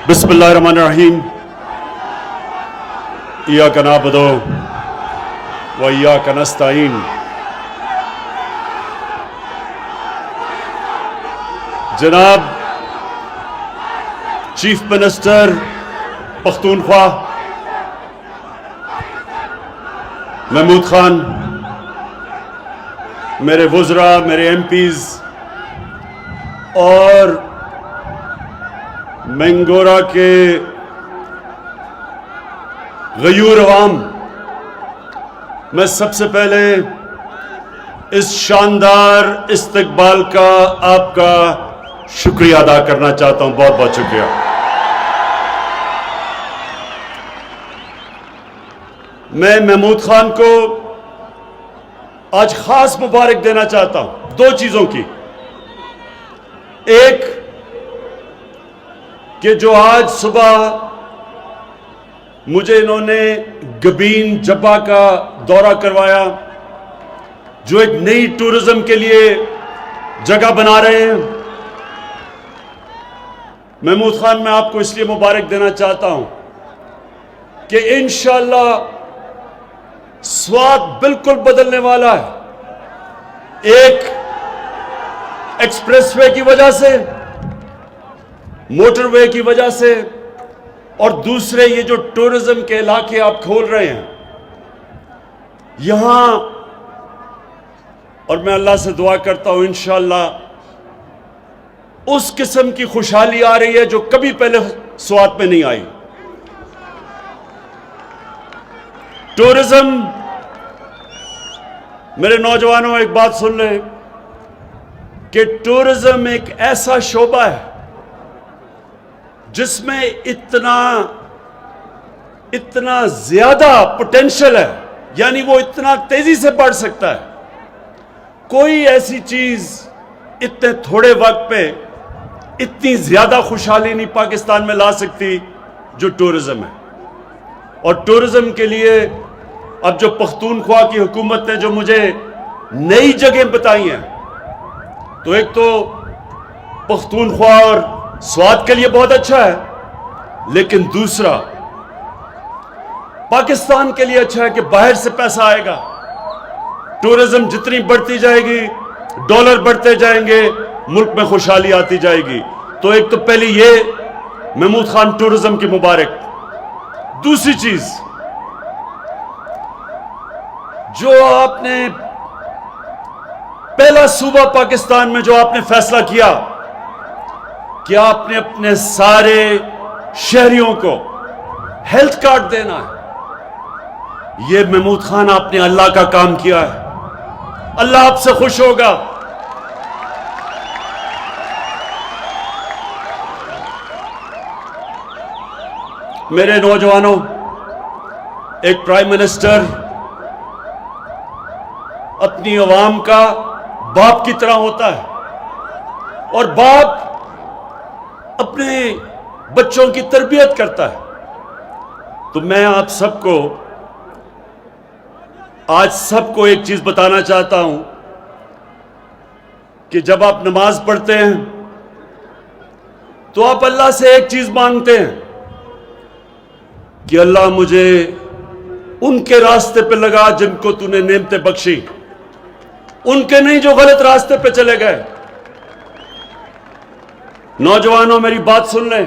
बिस्मिल्लाहिर्रहमानिर्रहीम। इय्याका नअबुदु व इय्याका नस्तईन। जनाब चीफ मिनिस्टर पख्तूनख्वा महमूद खान, मेरे वुज़रा, मेरे एमपीज़ और मैंगोरा के गयूर अवाम, मैं सबसे पहले इस शानदार इस्तकबाल का आपका शुक्रिया अदा करना चाहता हूं। बहुत बहुत शुक्रिया। मैं महमूद खान को आज खास मुबारक देना चाहता हूं दो चीजों की। एक कि जो आज सुबह मुझे इन्होंने गबीन जब्बा का दौरा करवाया, जो एक नई टूरिज्म के लिए जगह बना रहे हैं। महमूद खान, मैं आपको इसलिए मुबारक देना चाहता हूं कि इंशाअल्लाह स्वाद बिल्कुल बदलने वाला है। एक एक्सप्रेसवे की वजह से, मोटरवे की वजह से, और दूसरे ये जो टूरिज्म के इलाके आप खोल रहे हैं यहां, और मैं अल्लाह से दुआ करता हूं इंशाअल्लाह उस किस्म की खुशहाली आ रही है जो कभी पहले स्वात में नहीं आई। टूरिज्म, मेरे नौजवानों एक बात सुन ले कि टूरिज्म एक ऐसा शोबा है जिसमें इतना ज्यादा पोटेंशियल है, यानी वो इतना तेजी से बढ़ सकता है। कोई ऐसी चीज इतने थोड़े वक्त पे इतनी ज्यादा खुशहाली नहीं पाकिस्तान में ला सकती जो टूरिज्म है। और टूरिज्म के लिए अब जो पख्तूनख्वा की हुकूमत ने जो मुझे नई जगह बताई हैं, तो एक तो पख्तूनख्वा और स्वाद के लिए बहुत अच्छा है, लेकिन दूसरा पाकिस्तान के लिए अच्छा है कि बाहर से पैसा आएगा। टूरिज्म जितनी बढ़ती जाएगी, डॉलर बढ़ते जाएंगे, मुल्क में खुशहाली आती जाएगी। तो एक तो पहले ये महमूद खान टूरिज्म की मुबारक। दूसरी चीज, जो आपने पहला सूबा पाकिस्तान में जो आपने फैसला किया कि आपने अपने सारे शहरियों को हेल्थ कार्ड देना है, यह महमूद खान आपने अल्लाह का काम किया है। अल्लाह आपसे खुश होगा। मेरे नौजवानों, एक प्राइम मिनिस्टर अपनी अवाम का बाप की तरह होता है और बाप अपने बच्चों की तरबियत करता है। तो मैं आप सबको आज सबको एक चीज बताना चाहता हूं कि जब आप नमाज पढ़ते हैं तो आप अल्लाह से एक चीज मांगते हैं कि अल्लाह मुझे उनके रास्ते पे लगा जिनको तूने नेमतें बख्शी, उनके नहीं जो गलत रास्ते पे चले गए। नौजवानों, मेरी बात सुन लें।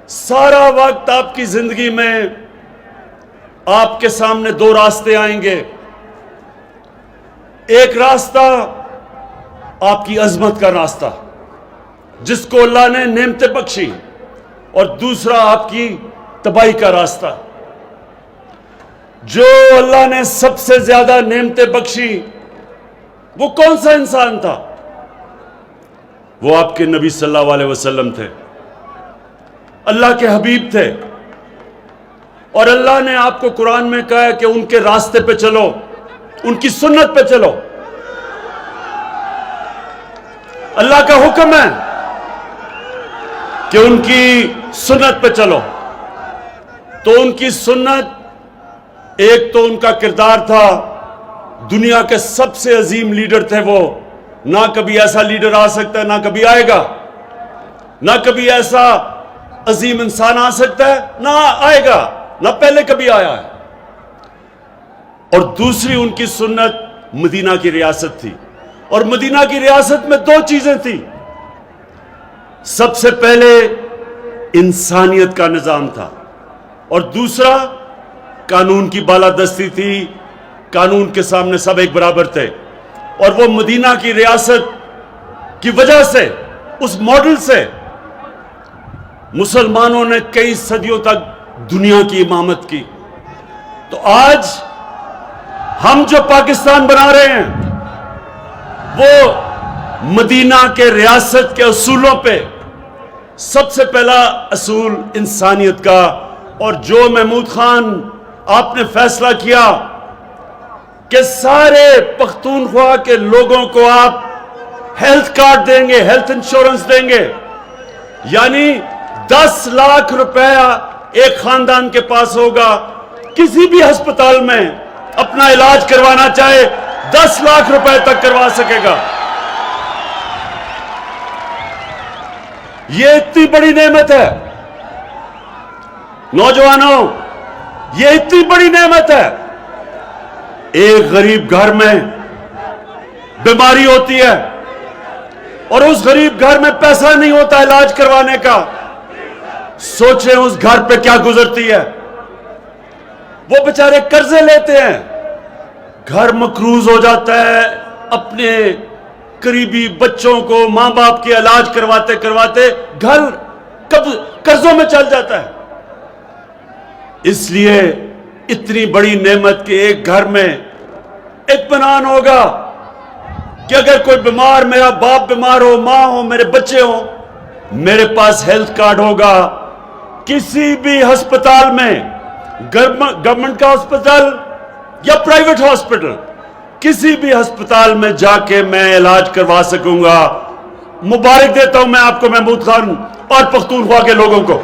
सारा वक्त आपकी जिंदगी में आपके सामने दो रास्ते आएंगे। एक रास्ता आपकी अजमत का रास्ता जिसको अल्लाह ने नेमतें बख्शी, और दूसरा आपकी तबाही का रास्ता। जो अल्लाह ने सबसे ज्यादा नेमतें बख्शी वो कौन सा इंसान था? वो आपके नबी सल्लल्लाहु अलैहि वसल्लम थे, अल्लाह के हबीब थे। और अल्लाह ने आपको कुरान में कहा है कि उनके रास्ते पे चलो, उनकी सुन्नत पे चलो। अल्लाह का हुक्म है कि उनकी सुन्नत पे चलो। तो उनकी सुन्नत, एक तो उनका किरदार था, दुनिया के सबसे अजीम लीडर थे वो। ना कभी ऐसा लीडर आ सकता है, ना कभी आएगा, ना कभी ऐसा अजीम इंसान आ सकता है? ना आएगा, ना पहले कभी आया है। और दूसरी उनकी सुन्नत मदीना की रियासत थी, और मदीना की रियासत में दो चीजें थी। सबसे पहले इंसानियत का निजाम था, और दूसरा कानून की बालादस्ती थी। कानून के सामने सब एक बराबर थे। और वो मदीना की रियासत की वजह से, उस मॉडल से मुसलमानों ने कई सदियों तक दुनिया की इमामत की। तो आज हम जो पाकिस्तान बना रहे हैं वो मदीना के रियासत के असूलों पे, सबसे पहला असूल इंसानियत का। और जो महमूद खान आपने फैसला किया कि सारे पख्तूनख्वा के लोगों को आप हेल्थ कार्ड देंगे, हेल्थ इंश्योरेंस देंगे, यानी 10 लाख रुपया एक खानदान के पास होगा। किसी भी अस्पताल में अपना इलाज करवाना चाहे 10 लाख रुपए तक करवा सकेगा। यह इतनी बड़ी नेमत है नौजवानों, यह इतनी बड़ी नेमत है। एक गरीब घर में बीमारी होती है और उस गरीब घर में पैसा नहीं होता इलाज करवाने का। सोचें उस घर पे क्या गुजरती है। वो बेचारे कर्जे लेते हैं, घर मकरूज हो जाता है, अपने करीबी बच्चों को मां बाप के इलाज करवाते करवाते घर कब कर्जों में चल जाता है। इसलिए इतनी बड़ी नेमत के एक घर में इत्मीनान होगा कि अगर कोई बीमार, मेरा बाप बीमार हो, मां हो, मेरे बच्चे हो, मेरे पास हेल्थ कार्ड होगा। किसी भी अस्पताल में, गवर्नमेंट का अस्पताल या प्राइवेट हॉस्पिटल, किसी भी अस्पताल में जाके मैं इलाज करवा सकूंगा। मुबारक देता हूं मैं आपको, महमूद खान और पख्तूनख्वा के लोगों को।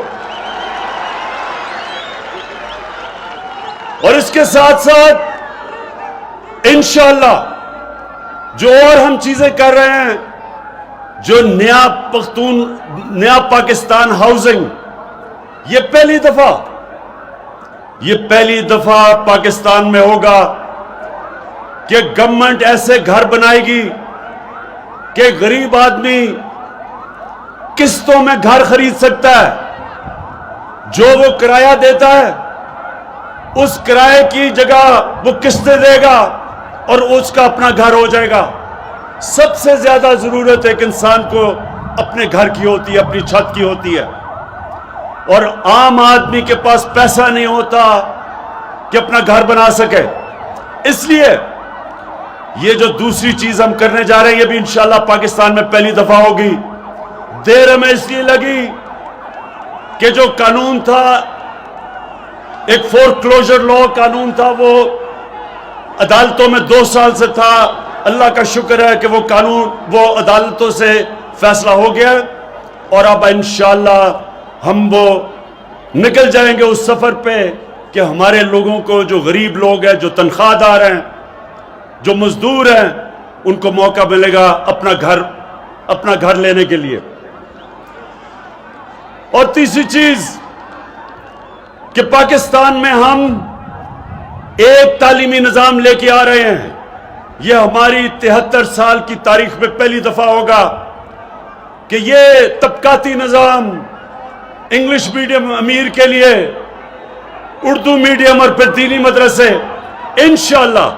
और इसके साथ साथ इंशाअल्लाह जो और हम चीजें कर रहे हैं, जो नया पाकिस्तान हाउसिंग, ये पहली दफा पाकिस्तान में होगा कि गवर्नमेंट ऐसे घर बनाएगी कि गरीब आदमी किस्तों में घर खरीद सकता है। जो वो किराया देता है उस किराए की जगह वो किस्तें देगा और उसका अपना घर हो जाएगा। सबसे ज्यादा जरूरत एक इंसान को अपने घर की होती है, अपनी छत की होती है, और आम आदमी के पास पैसा नहीं होता कि अपना घर बना सके। इसलिए ये जो दूसरी चीज हम करने जा रहे हैं, ये भी इंशाल्लाह पाकिस्तान में पहली दफा होगी। देर हमें इसलिए लगी कि जो कानून था, एक फोरक्लोजर लॉ कानून था, वो अदालतों में 2 साल से था। अल्लाह का शुक्र है कि वो कानून, वो अदालतों से फैसला हो गया, और अब इंशाअल्लाह हम वो निकल जाएंगे उस सफर पे कि हमारे लोगों को, जो गरीब लोग हैं, जो तनख्वाहदार हैं, जो मजदूर हैं, उनको मौका मिलेगा अपना घर लेने के लिए। और तीसरी चीज कि पाकिस्तान में हम एक तालीमी निजाम लेके आ रहे हैं। यह हमारी 73 साल की तारीख में पहली दफा होगा कि यह तबकाती निजाम, इंग्लिश मीडियम अमीर के लिए, उर्दू मीडियम और फिर दीनी मदरसे, इंशाअल्लाह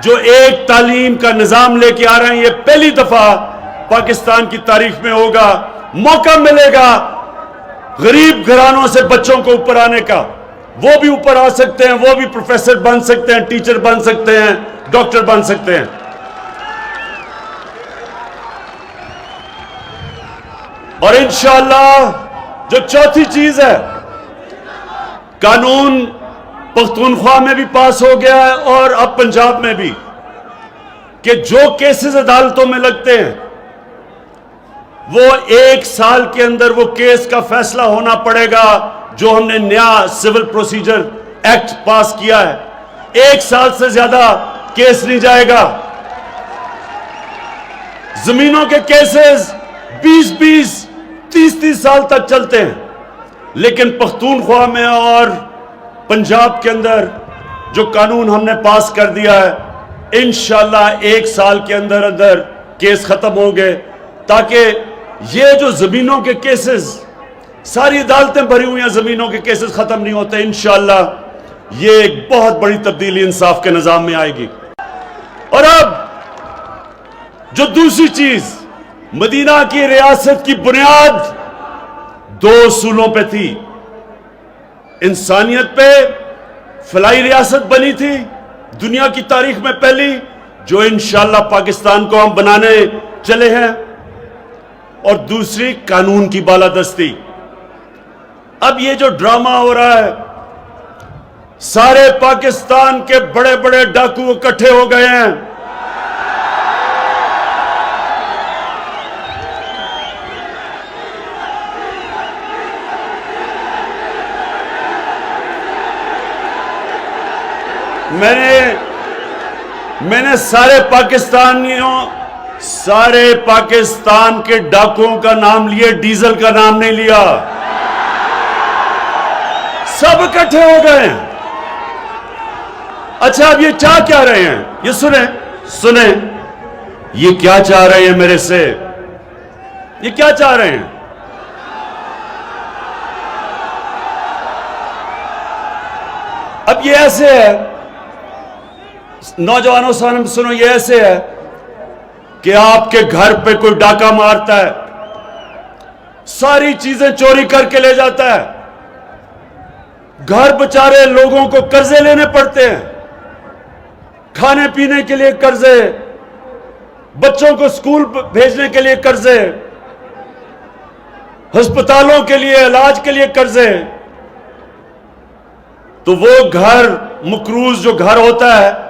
जो एक तालीम का निजाम लेके आ रहे हैं, यह पहली दफा पाकिस्तान की तारीख में होगा। मौका मिलेगा गरीब घरानों से बच्चों को ऊपर आने का। वो भी ऊपर आ सकते हैं, वो भी प्रोफेसर बन सकते हैं, टीचर बन सकते हैं, डॉक्टर बन सकते हैं। और इंशाअल्लाह जो चौथी चीज है, कानून पख्तूनख्वा में भी पास हो गया है और अब पंजाब में भी, कि जो केसेस अदालतों में लगते हैं वो 1 साल के अंदर वो केस का फैसला होना पड़ेगा। जो हमने नया सिविल प्रोसीजर एक्ट पास किया है, 1 साल से ज्यादा केस नहीं जाएगा। जमीनों के केसेस 20-20, 30-30 साल तक चलते हैं। लेकिन पख्तूनख्वा में और पंजाब के अंदर जो कानून हमने पास कर दिया है, इंशाअल्लाह 1 साल के अंदर अंदर केस खत्म होंगे, ताकि ये जो जमीनों के केसेस, सारी अदालतें भरी हुई हैं, जमीनों के केसेस खत्म नहीं होते। इंशाअल्लाह ये एक बहुत बड़ी तब्दीली इंसाफ के निजाम में आएगी। और अब जो दूसरी चीज, मदीना की रियासत की बुनियाद 2 उसूलों पे थी। इंसानियत पे फलाई रियासत बनी थी, दुनिया की तारीख में पहली, जो इंशाअल्लाह पाकिस्तान को हम बनाने चले हैं, और दूसरी कानून की बालादस्ती। अब ये जो ड्रामा हो रहा है, सारे पाकिस्तान के बड़े बड़े डाकू इकट्ठे हो गए हैं। मैंने सारे पाकिस्तान के डाकुओं का नाम लिए, डीजल का नाम नहीं लिया। सब इकट्ठे हो गए हैं। अच्छा, अब ये चाह क्या रहे हैं? ये सुने ये क्या चाह रहे हैं मेरे से? ये क्या चाह रहे हैं? अब ये ऐसे है, नौजवानों सुनो, ये ऐसे है कि आपके घर पे कोई डाका मारता है, सारी चीजें चोरी करके ले जाता है, घर बेचारे लोगों को कर्जे लेने पड़ते हैं, खाने पीने के लिए कर्जे, बच्चों को स्कूल भेजने के लिए कर्जे, अस्पतालों के लिए इलाज के लिए कर्जे। तो वो घर, मकरूज जो घर होता है,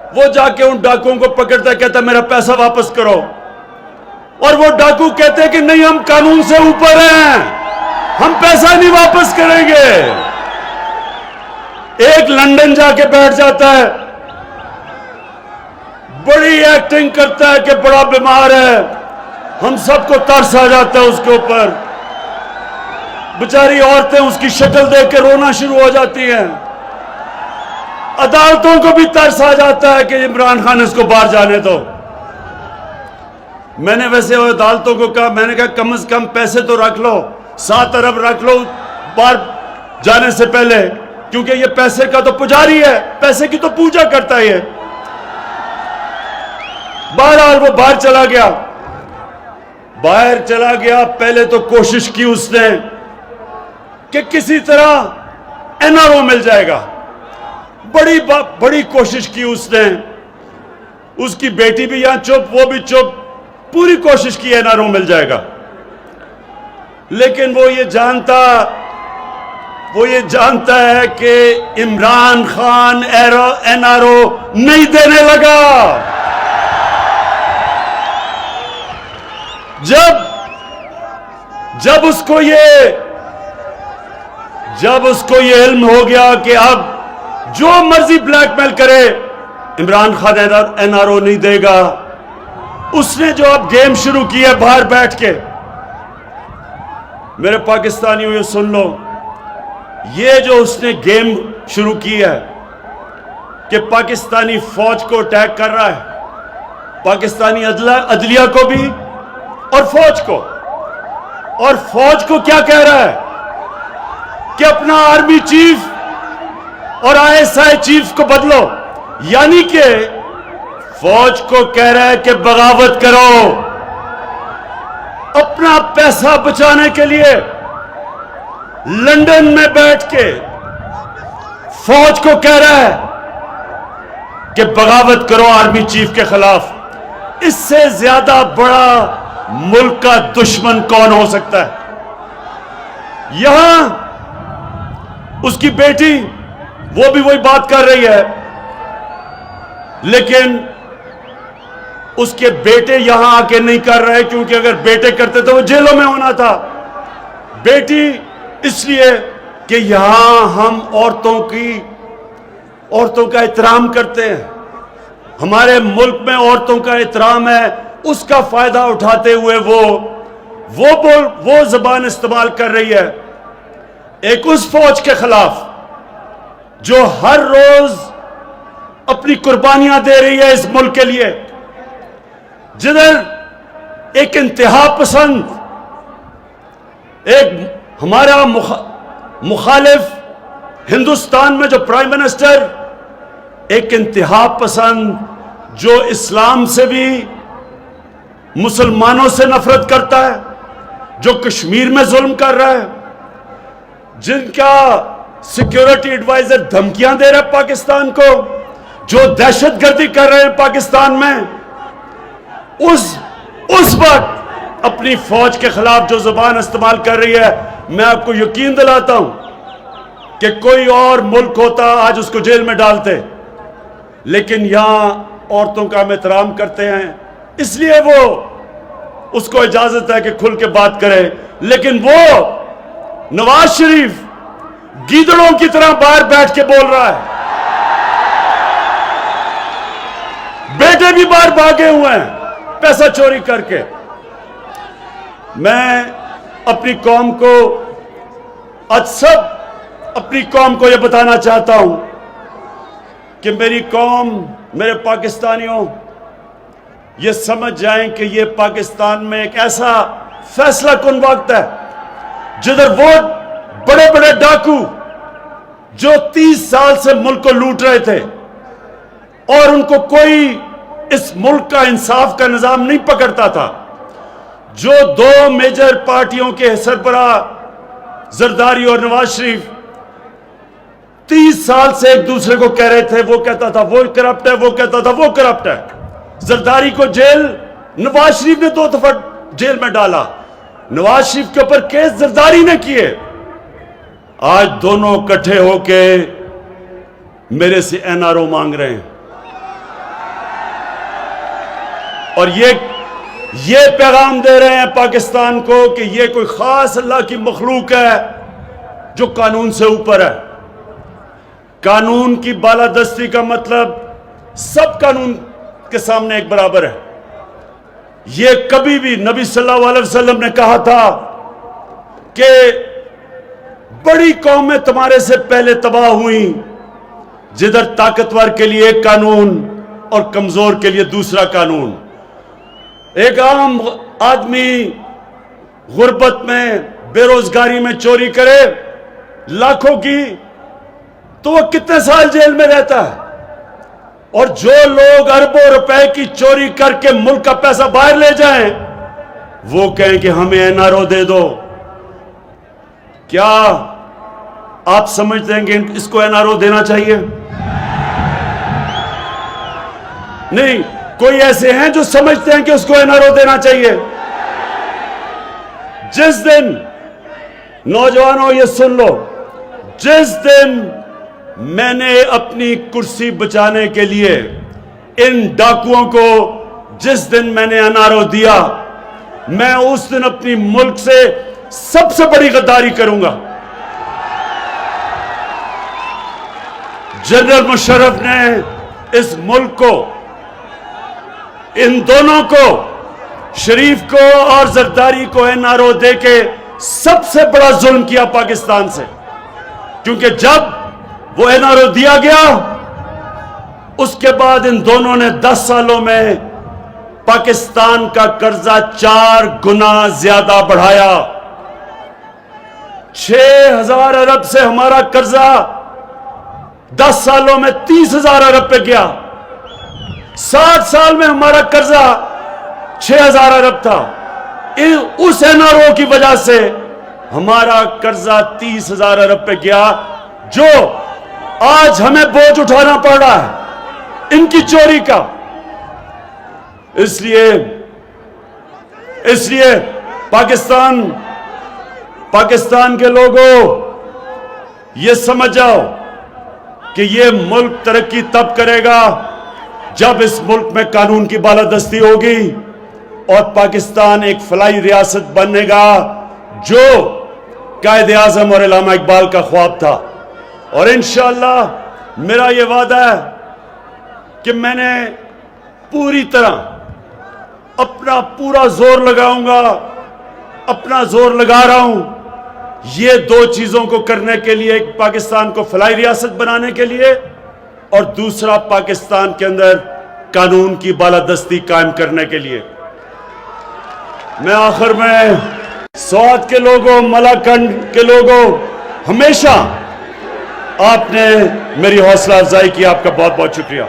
वो जाके उन डाकुओं को पकड़ता है, कहता है मेरा पैसा वापस करो। और वो डाकू कहते हैं कि नहीं, हम कानून से ऊपर हैं, हम पैसा नहीं वापस करेंगे। एक लंदन जाके बैठ जाता है, बड़ी एक्टिंग करता है कि बड़ा बीमार है, हम सबको तरस आ जाता है उसके ऊपर। बेचारी औरतें उसकी शक्ल देख के रोना शुरू हो जाती हैं। अदालतों को भी तरस आ जाता है कि इमरान खान इसको बाहर जाने दो। मैंने वैसे अदालतों को कहा, मैंने कहा कम से कम पैसे तो रख लो, 7 अरब रख लो बाहर जाने से पहले, क्योंकि ये पैसे का तो पुजारी है, पैसे की तो पूजा करता है। बहरहाल वो बाहर चला गया। पहले तो कोशिश की उसने कि किसी तरह एनआरओ मिल जाएगा, बड़ी कोशिश की उसने। उसकी बेटी भी यहां चुप, वो भी चुप, पूरी कोशिश की एनआरओ मिल जाएगा। लेकिन वो ये जानता है कि इमरान खान एनआरओ नहीं देने लगा। जब उसको ये इल्म हो गया कि अब जो मर्जी ब्लैकमेल करे, इमरान खान एनआरओ नहीं देगा, उसने जो अब गेम शुरू की है बाहर बैठ के, मेरे पाकिस्तानियों ये सुन लो, ये जो उसने गेम शुरू की है कि पाकिस्तानी फौज को अटैक कर रहा है, पाकिस्तानी अदलिया को भी और फौज को क्या कह रहा है कि अपना आर्मी चीफ और आईएसआई चीफ को बदलो, यानी कि फौज को कह रहा है कि बगावत करो। अपना पैसा बचाने के लिए लंदन में बैठ के फौज को कह रहा है कि बगावत करो आर्मी चीफ के खिलाफ। इससे ज्यादा बड़ा मुल्क का दुश्मन कौन हो सकता है? यहां उसकी बेटी, वो भी वही बात कर रही है, लेकिन उसके बेटे यहां आके नहीं कर रहे, क्योंकि अगर बेटे करते तो वो जेलों में होना था। बेटी इसलिए कि यहां हम औरतों का एहतराम करते हैं, हमारे मुल्क में औरतों का एहतराम है, उसका फायदा उठाते हुए वो जबान इस्तेमाल कर रही है। एक उस फौज के खिलाफ जो हर रोज अपनी कुर्बानियां दे रही है इस मुल्क के लिए, जिधर एक इंतहा पसंद, एक हमारा मुखालिफ हिंदुस्तान में जो प्राइम मिनिस्टर, एक इंतहा पसंद जो इस्लाम से भी मुसलमानों से नफरत करता है, जो कश्मीर में जुल्म कर रहा है, जिनका सिक्योरिटी एडवाइजर धमकियां दे रहा है पाकिस्तान को, जो दहशतगर्दी कर रहे हैं पाकिस्तान में, उस वक्त अपनी फौज के खिलाफ जो जुबान इस्तेमाल कर रही है, मैं आपको यकीन दिलाता हूं कि कोई और मुल्क होता आज उसको जेल में डालते, लेकिन यहां औरतों का हम एहतराम करते हैं, इसलिए वो उसको इजाजत है कि खुल के बात करे। लेकिन वो नवाज शरीफ गीदड़ों की तरह बाहर बैठ के बोल रहा है, बेटे भी बाहर भागे हुए हैं पैसा चोरी करके। मैं अपनी कौम को, आज सब अपनी कौम को यह बताना चाहता हूं कि मेरी कौम, मेरे पाकिस्तानियों, ये समझ जाएं कि ये पाकिस्तान में एक ऐसा फैसला कुन वक्त है जिधर वो बड़े बड़े डाकू जो 30 साल से मुल्क को लूट रहे थे और उनको कोई इस मुल्क का इंसाफ का निजाम नहीं पकड़ता था, जो दो मेजर पार्टियों के सरबराह जरदारी और नवाज शरीफ 30 साल से एक दूसरे को कह रहे थे, वो कहता था वो करप्ट है, वो कहता था वो करप्ट है। जरदारी को जेल नवाज शरीफ ने 2 दफा जेल में डाला, नवाज शरीफ के ऊपर केस जरदारी ने किए। आज दोनों इकट्ठे होके मेरे से एनआरओ मांग रहे हैं और ये पैगाम दे रहे हैं पाकिस्तान को कि ये कोई खास अल्लाह की मखलूक है जो कानून से ऊपर है। कानून की बालादस्ती का मतलब सब कानून के सामने एक बराबर है। ये कभी भी नबी सल्लल्लाहु अलैहि वसल्लम ने कहा था कि बड़ी कौमें तुम्हारे से पहले तबाह हुई, जिधर ताकतवर के लिए एक कानून और कमजोर के लिए दूसरा कानून। एक आम आदमी गुर्बत में, बेरोजगारी में चोरी करे लाखों की, तो वह कितने साल जेल में रहता है, और जो लोग अरबों रुपए की चोरी करके मुल्क का पैसा बाहर ले जाएं, वो कहें कि हमें एनआरओ दे दो। क्या आप समझते हैं कि इसको एनआरओ देना चाहिए? नहीं, कोई ऐसे हैं जो समझते हैं कि उसको एनआरओ देना चाहिए। जिस दिन, नौजवानों ये सुन लो, जिस दिन मैंने अपनी कुर्सी बचाने के लिए इन डाकुओं को, जिस दिन मैंने एनआरओ दिया, मैं उस दिन अपनी मुल्क से सबसे बड़ी गद्दारी करूंगा। जनरल मुशर्रफ ने इस मुल्क को, इन दोनों को, शरीफ को और जरदारी को एनआरओ देके सबसे बड़ा जुल्म किया पाकिस्तान से, क्योंकि जब वो एनआरओ दिया गया उसके बाद इन दोनों ने 10 सालों में पाकिस्तान का कर्जा 4 गुना ज्यादा बढ़ाया। 6,000 अरब से हमारा कर्जा 10 सालों में 30,000 अरब पे गया। 60 साल में हमारा कर्जा 6,000 अरब था। उस एनआरओ की वजह से हमारा कर्जा 30,000 अरब पे गया, जो आज हमें बोझ उठाना पड़ रहा है इनकी चोरी का। इसलिए पाकिस्तान के लोगों, ये समझ जाओ कि ये मुल्क तरक्की तब करेगा जब इस मुल्क में कानून की बालादस्ती होगी और पाकिस्तान एक फलाई रियासत बनेगा, जो कायदे आजम और इल्लामा इकबाल का ख्वाब था। और इंशाअल्लाह मेरा ये वादा है कि मैंने पूरी तरह अपना पूरा जोर लगाऊंगा, अपना जोर लगा रहा हूं ये दो चीजों को करने के लिए, एक पाकिस्तान को फलाई रियासत बनाने के लिए और दूसरा पाकिस्तान के अंदर कानून की बालादस्ती कायम करने के लिए। मैं आखिर में स्वात के लोगों, मलाकंड के लोगों, हमेशा आपने मेरी हौसला अफजाई की, आपका बहुत बहुत शुक्रिया।